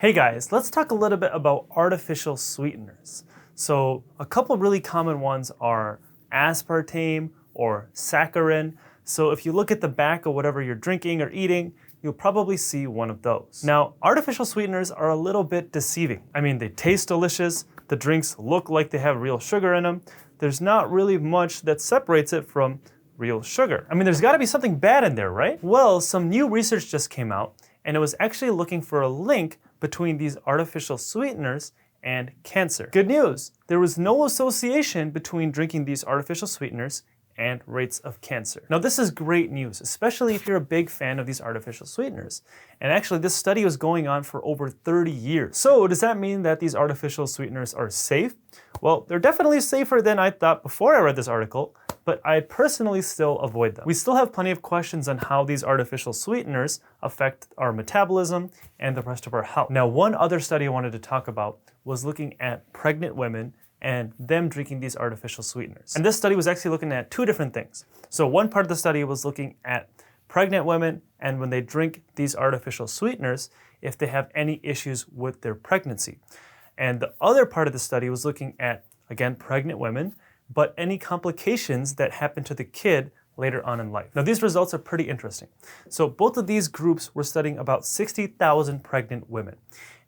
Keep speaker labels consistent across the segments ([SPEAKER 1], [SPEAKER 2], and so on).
[SPEAKER 1] Hey guys, let's talk a little bit about artificial sweeteners. So a couple really common ones are aspartame or saccharin. So if you look at the back of whatever you're drinking or eating, you'll probably see one of those. Now, artificial sweeteners are a little bit deceiving. I mean, they taste delicious, the drinks look like they have real sugar in them. There's not really much that separates it from real sugar. I mean, there's gotta be something bad in there, right? Well, some new research just came out, and it was actually looking for a link between these artificial sweeteners and cancer. Good news, there was no association between drinking these artificial sweeteners and rates of cancer. Now this is great news, especially if you're a big fan of these artificial sweeteners. And actually this study was going on for over 30 years. So does that mean that these artificial sweeteners are safe? Well, they're definitely safer than I thought before I read this article, but I personally still avoid them. We still have plenty of questions on how these artificial sweeteners affect our metabolism and the rest of our health. Now, one other study I wanted to talk about was looking at pregnant women and them drinking these artificial sweeteners. And this study was actually looking at two different things. So one part of the study was looking at pregnant women and when they drink these artificial sweeteners, if they have any issues with their pregnancy. And the other part of the study was looking at, again, pregnant women, but any complications that happen to the kid later on in life. Now these results are pretty interesting. So both of these groups were studying about 60,000 pregnant women.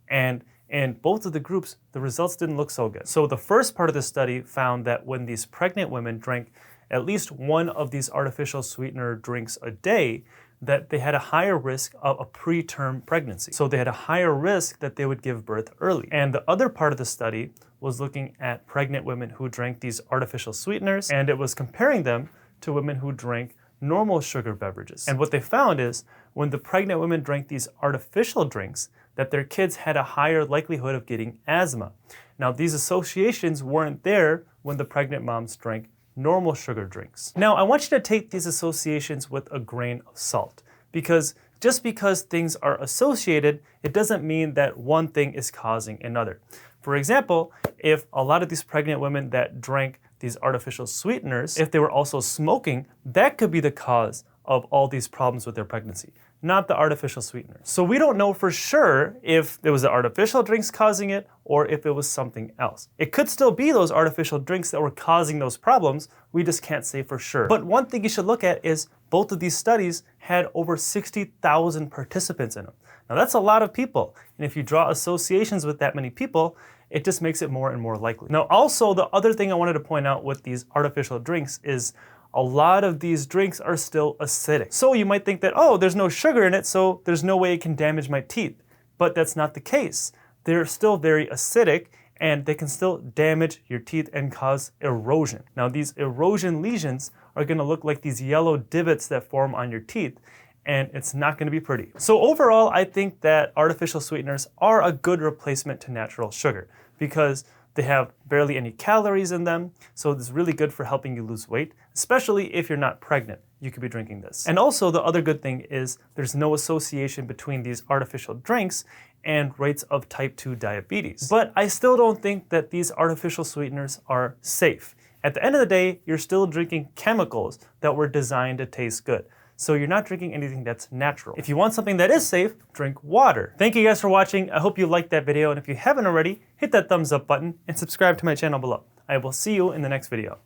[SPEAKER 1] And in both of the groups, the results didn't look so good. So the first part of the study found that when these pregnant women drank at least one of these artificial sweetener drinks a day, that they had a higher risk of a preterm pregnancy. So they had a higher risk that they would give birth early. And the other part of the study was looking at pregnant women who drank these artificial sweeteners, and it was comparing them to women who drank normal sugar beverages. And what they found is when the pregnant women drank these artificial drinks, that their kids had a higher likelihood of getting asthma. Now these associations weren't there when the pregnant moms drank normal sugar drinks. Now I want you to take these associations with a grain of salt, because just because things are associated, it doesn't mean that one thing is causing another. For example, if a lot of these pregnant women that drank these artificial sweeteners, if they were also smoking, that could be the cause of all these problems with their pregnancy, not the artificial sweeteners. So we don't know for sure if it was the artificial drinks causing it or if it was something else. It could still be those artificial drinks that were causing those problems, we just can't say for sure. But one thing you should look at is both of these studies had over 60,000 participants in them. Now that's a lot of people, and if you draw associations with that many people, it just makes it more and more likely. Now also, the other thing I wanted to point out with these artificial drinks is a lot of these drinks are still acidic. So you might think that, oh, there's no sugar in it, so there's no way it can damage my teeth. But that's not the case. They're still very acidic, and they can still damage your teeth and cause erosion. Now these erosion lesions are gonna look like these yellow divots that form on your teeth, and it's not gonna be pretty. So overall, I think that artificial sweeteners are a good replacement to natural sugar because they have barely any calories in them, so it's really good for helping you lose weight, especially if you're not pregnant. You could be drinking this. And also the other good thing is there's no association between these artificial drinks and rates of type 2 diabetes. But I still don't think that these artificial sweeteners are safe. At the end of the day, you're still drinking chemicals that were designed to taste good. So you're not drinking anything that's natural. If you want something that is safe, drink water. Thank you guys for watching. I hope you liked that video, and if you haven't already, hit that thumbs up button and subscribe to my channel below. I will see you in the next video.